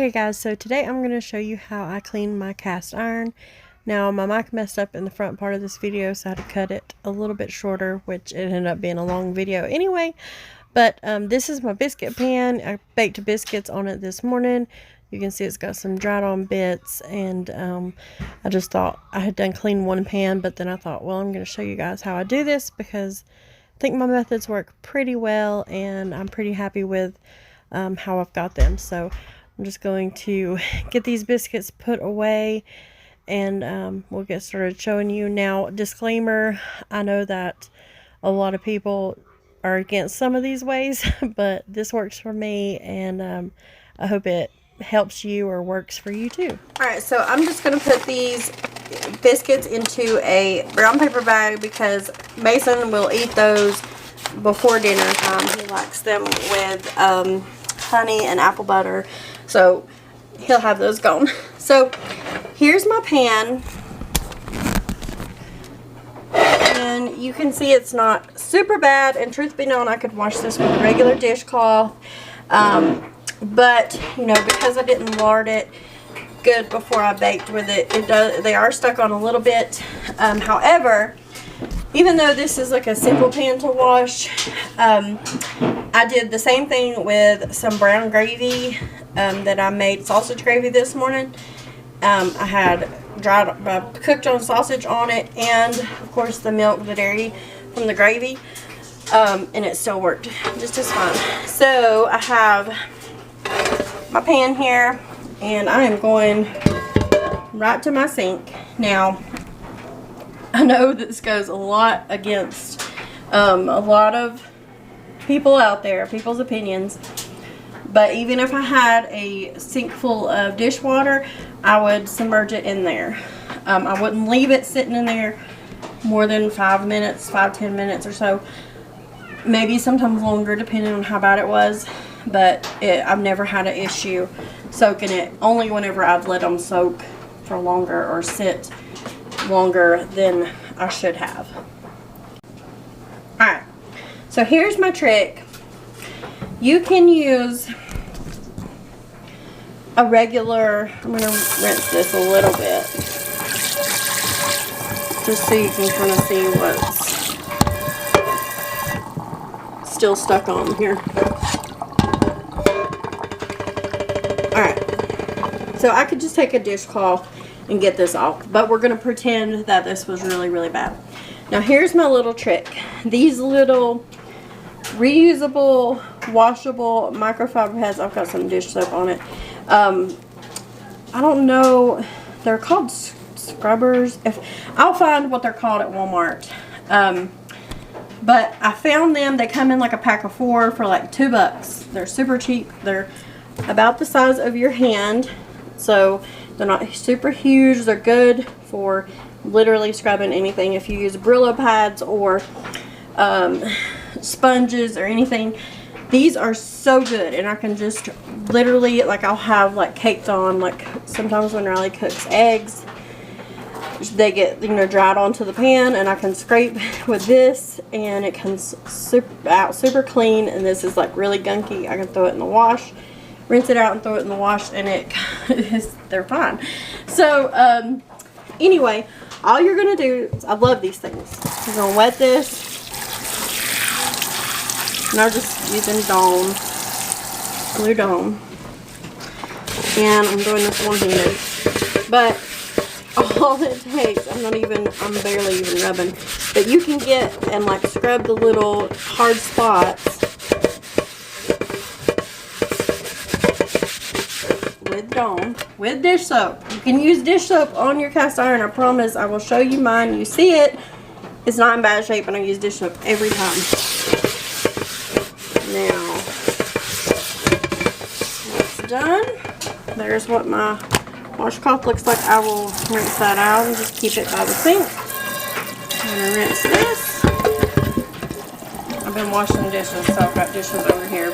Okay guys, so today I'm going to show you how I clean my cast iron. Now my mic messed up in the front part of this video, so I had to cut it a little bit shorter, which it ended up being a long video anyway. But this is my biscuit pan. I baked biscuits on it this morning. You can see it's got some dried on bits, and I just thought I had done clean one pan, but then I thought, well, I'm going to show you guys how I do this because I think my methods work pretty well and I'm pretty happy with how I've got them. So I'm just going to get these biscuits put away and we'll get started showing you. Now, disclaimer, I know that a lot of people are against some of these ways, but this works for me, and I hope it helps you or works for you too. Alright, so I'm just going to put these biscuits into a brown paper bag because Mason will eat those before dinner time. He likes them with honey and apple butter, so he'll have those gone. So here's my pan, and you can see it's not super bad, and truth be known, I could wash this with a regular dishcloth, but you know, because I didn't lard it good before I baked with it, they are stuck on a little bit. However, even though this is like a simple pan to wash, I did the same thing with some brown gravy that I made sausage gravy this morning. I had cooked on sausage on it, and of course the milk, the dairy from the gravy, and it still worked just as fine. So I have my pan here, and I am going right to my sink. Now, I know this goes a lot against a lot of people out there, people's opinions, but even if I had a sink full of dishwater, I would submerge it in there. I wouldn't leave it sitting in there more than 5 minutes, 5-10 minutes or so, maybe sometimes longer depending on how bad it was, but I've never had an issue soaking it, only whenever I've let them soak for longer or sit longer than I should have. Alright, so here's my trick. You can use a regular, I'm going to rinse this a little bit just so you can kind of see what's still stuck on here. Alright, so I could just take a dishcloth and get this off, but we're going to pretend that this was really, really bad. Now here's my little trick. These little reusable, washable microfiber pads, I've got some dish soap on it. I don't know, they're called scrubbers. I'll find what they're called at Walmart. But I found them. They come in like a pack of 4 for like $2. They're super cheap. They're about the size of your hand, so they're not super huge. They're good for literally scrubbing anything. If you use Brillo pads or sponges or anything, these are so good. And I can just literally, like, I'll have like caked on, like sometimes when Riley cooks eggs, they get, you know, dried onto the pan, and I can scrape with this and it comes out super clean. And this is like really gunky. I can throw it in the wash, rinse it out and throw it in the wash, and they're fine. So anyway, all you're gonna do, I love these things, you're gonna wet this, and I'm just using Dawn, Blue Dawn, and I'm doing this one-handed, but all it takes, I'm barely even rubbing, but you can get and like scrub the little hard spots with Dawn, with dish soap. You can use dish soap on your cast iron, I promise. I will show you mine. You see it. It's not in bad shape, and I use dish soap every time. Now, that's done. There's what my washcloth looks like. I will rinse that out and just keep it by the sink. I'm going to rinse this. I've been washing dishes, so I've got dishes over here.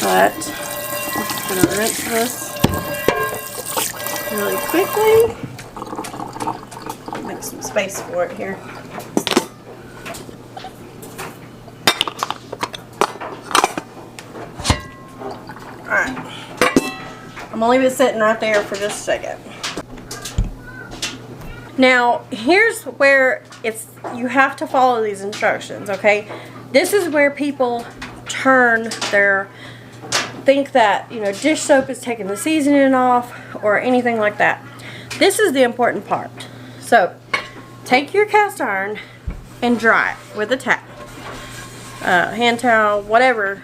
But I'm going to rinse this really quickly. Make some space for it here. Alright. I'm gonna leave it sitting right there for just a second. Now, here's where you have to follow these instructions, okay? This is where people think that, you know, dish soap is taking the seasoning off or anything like that. This is the important part. So, take your cast iron and dry it with a towel. Hand towel, whatever,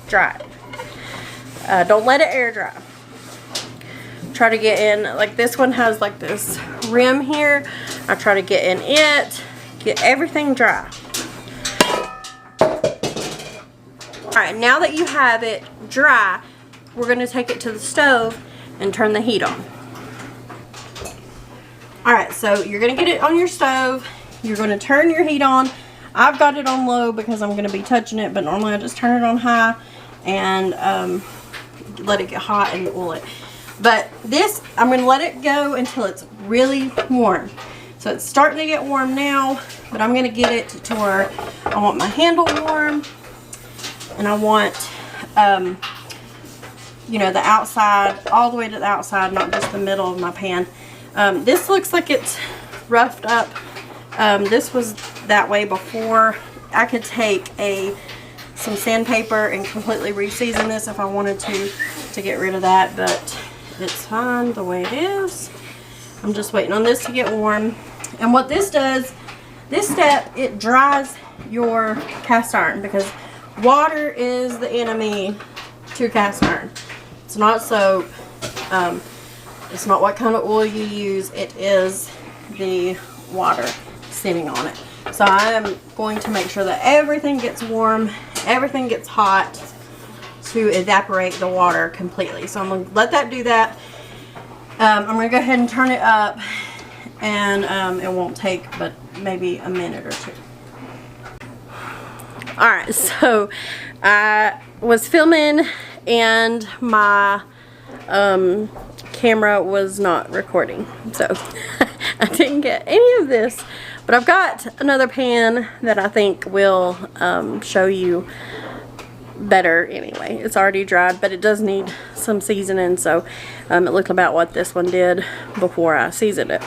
dry it. Don't let it air dry. Try to get in, like this one has like this rim here. I try to get in it, get everything dry. Alright, now that you have it dry, we're going to take it to the stove and turn the heat on. Alright, so you're going to get it on your stove. You're going to turn your heat on. I've got it on low because I'm going to be touching it, but normally I just turn it on high and let it get hot and oil it. But this, I'm going to let it go until it's really warm. So it's starting to get warm now, but I'm going to get it to where I want my handle warm. And I want, you know, the outside, all the way to the outside, not just the middle of my pan. This looks like it's roughed up. This was that way before. I could take some sandpaper and completely re-season this if I wanted to get rid of that, but it's fine the way it is. I'm just waiting on this to get warm. And what this does, this step, it dries your cast iron, because water is the enemy to cast iron. It's not soap. It's not what kind of oil you use. It is the water sitting on it. So I am going to make sure that everything gets warm, everything gets hot to evaporate the water completely. So I'm going to let that do that. I'm going to go ahead and turn it up, and it won't take but maybe a minute or two. Alright, so I was filming and my camera was not recording, so I didn't get any of this, but I've got another pan that I think will show you better anyway. It's already dried, but it does need some seasoning, so it looked about what this one did before I seasoned it.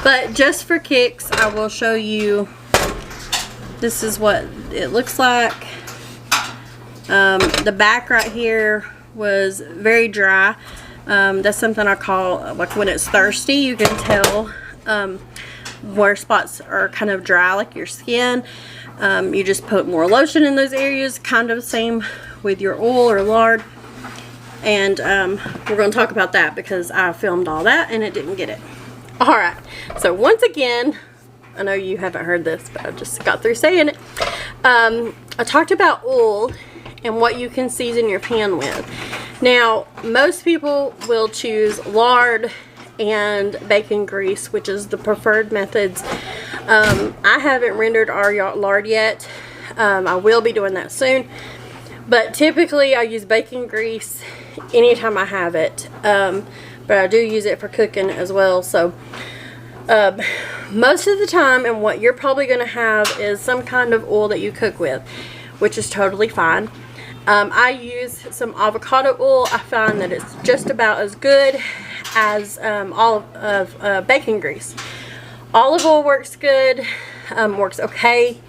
But just for kicks, I will show you. This is what it looks like. The back right here was very dry. That's something I call, like when it's thirsty, you can tell where spots are kind of dry, like your skin. You just put more lotion in those areas, kind of same with your oil or lard. And we're going to talk about that because I filmed all that and it didn't get it. Alright, so once again, I know you haven't heard this, but I just got through saying it. I talked about oil and what you can season your pan with. Now, most people will choose lard and bacon grease, which is the preferred methods. I haven't rendered our lard yet. I will be doing that soon. But typically I use bacon grease anytime I have it. But I do use it for cooking as well. So most of the time, and what you're probably going to have is some kind of oil that you cook with, which is totally fine. I use some avocado oil. I find that it's just about as good as bacon grease. Olive oil works good, works okay,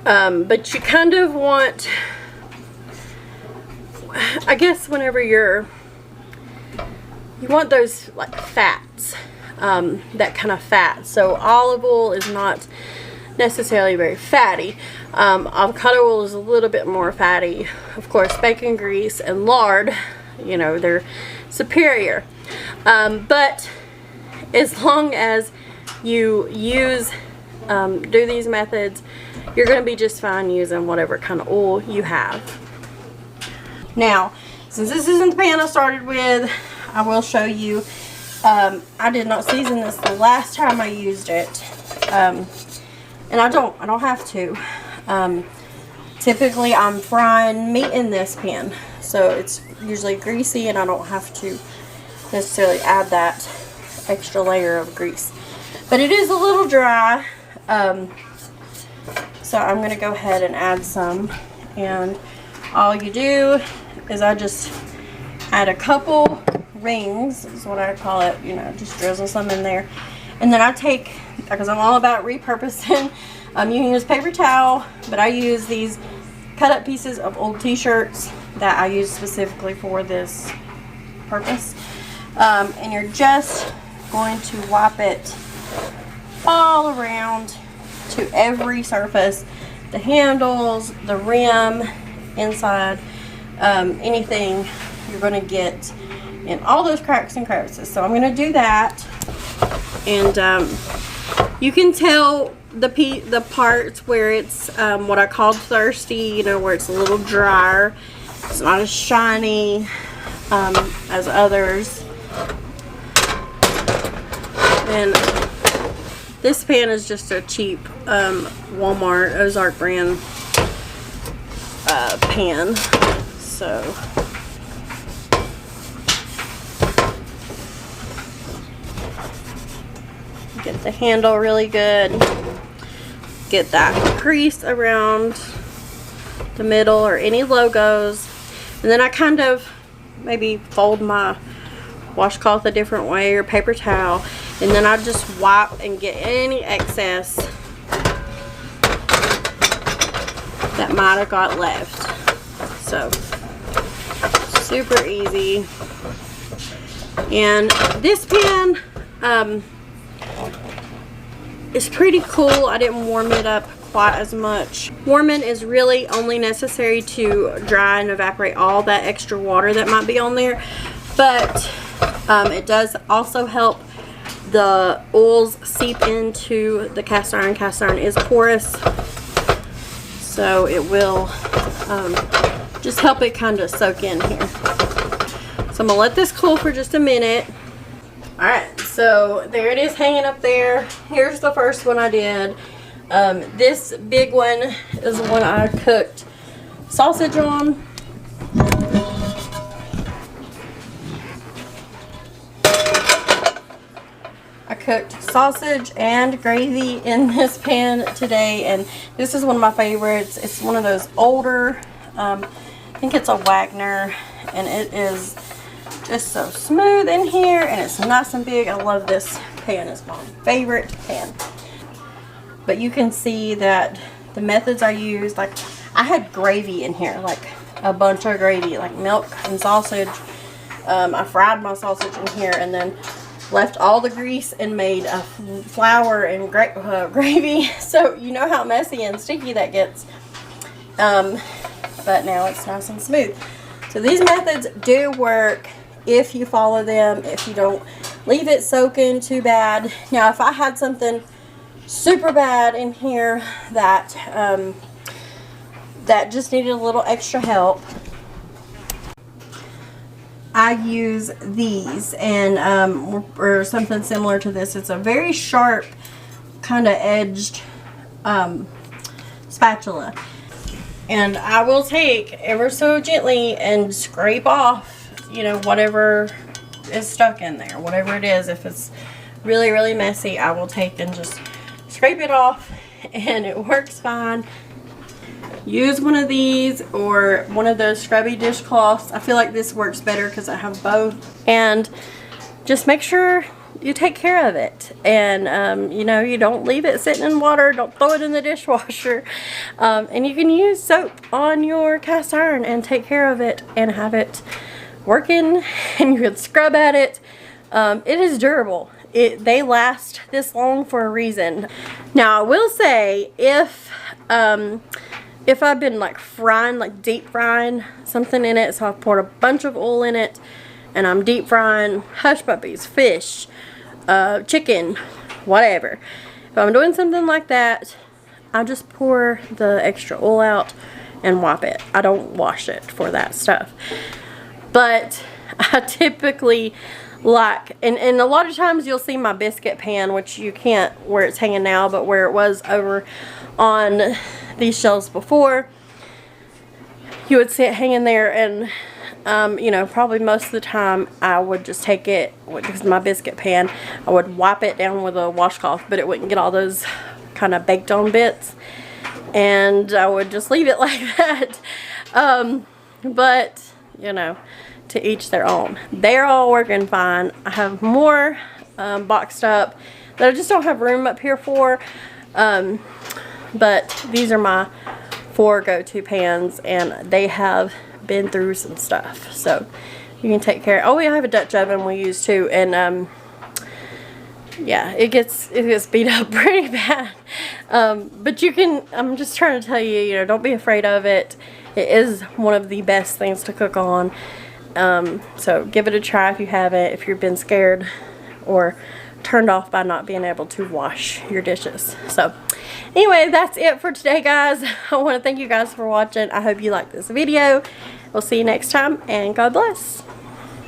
but you kind of want, I guess, whenever you want those like fats, that kind of fat. So olive oil is not necessarily very fatty. Avocado oil is a little bit more fatty. Of course, bacon grease and lard, you know, they're superior. But as long as you use, do these methods, you're going to be just fine using whatever kind of oil you have. Now, since this isn't the pan I started with, I will show you. I did not season this the last time I used it, and I don't have to. Typically, I'm frying meat in this pan, so it's usually greasy, and I don't have to necessarily add that extra layer of grease. But it is a little dry, so I'm going to go ahead and add some. And all you do is I just add a couple rings is what I call it, you know, just drizzle some in there. And then I take, because I'm all about repurposing, you can use paper towel, but I use these cut up pieces of old t-shirts that I use specifically for this purpose. And you're just going to wipe it all around to every surface, the handles, the rim, inside, anything you're going to get in all those cracks and crevices. So I'm going to do that, and you can tell the parts where it's what I called thirsty, you know, where it's a little drier. It's not as shiny as others. And this pan is just a cheap Walmart Ozark brand pan. So get the handle really good. Get that grease around the middle or any logos. And then I kind of maybe fold my washcloth a different way, or paper towel, and then I just wipe and get any excess that might have got left. So super easy. And this pan is pretty cool. I didn't warm it up quite as much. Warming is really only necessary to dry and evaporate all that extra water that might be on there, but it does also help the oils seep into the cast iron. Cast iron is porous, so it will just help it kind of soak in here. So I'm gonna let this cool for just a minute. Alright, so there it is hanging up there. Here's the first one I did. This big one is the one I cooked sausage on. I cooked sausage and gravy in this pan today, and this is one of my favorites. It's one of those older, I think it's a Wagner, and it is just so smooth in here, and it's nice and big. I love this pan. It's my favorite pan. But you can see that the methods I used, like I had gravy in here, like a bunch of gravy, like milk and sausage. I fried my sausage in here and then left all the grease and made a flour and gravy. So you know how messy and sticky that gets. But now it's nice and smooth. So these methods do work if you follow them, if you don't leave it soaking too bad. Now if I had something super bad in here that that just needed a little extra help, I use these, and or something similar to this. It's a very sharp kind of edged spatula, and I will take ever so gently and scrape off, you know, whatever is stuck in there, whatever it is. If it's really, really messy, I will take and just scrape it off, and it works fine. Use one of these or one of those scrubby dishcloths. I feel like this works better because I have both. And just make sure you take care of it, and you know, you don't leave it sitting in water. Don't throw it in the dishwasher. And you can use soap on your cast iron and take care of it and have it working, and you can scrub at it. It is durable. They last this long for a reason. Now I will say, if I've been like frying, like deep frying something in it, so I've poured a bunch of oil in it and I'm deep frying hush puppies, fish, chicken, whatever. If I'm doing something like that, I just pour the extra oil out and wipe it. I don't wash it for that stuff. But I typically like, and a lot of times you'll see my biscuit pan, which you can't where it's hanging now, but where it was over on these shelves before, you would see it hanging there, and you know, probably most of the time I would just take it, because my biscuit pan, I would wipe it down with a washcloth, but it wouldn't get all those kind of baked on bits, and I would just leave it like that. But you know, to each their own. They're all working fine. I have more boxed up that I just don't have room up here for. But these are my 4 go-to pans, and they have been through some stuff. So you can take care. Oh, we have a Dutch oven we use too, and yeah, it gets beat up pretty bad. But you can, I'm just trying to tell you, you know, don't be afraid of it. It is one of the best things to cook on. So give it a try if you haven't, if you've been scared or turned off by not being able to wash your dishes. So anyway, that's it for today, guys. I want to thank you guys for watching. I hope you liked this video. We'll see you next time, and God bless.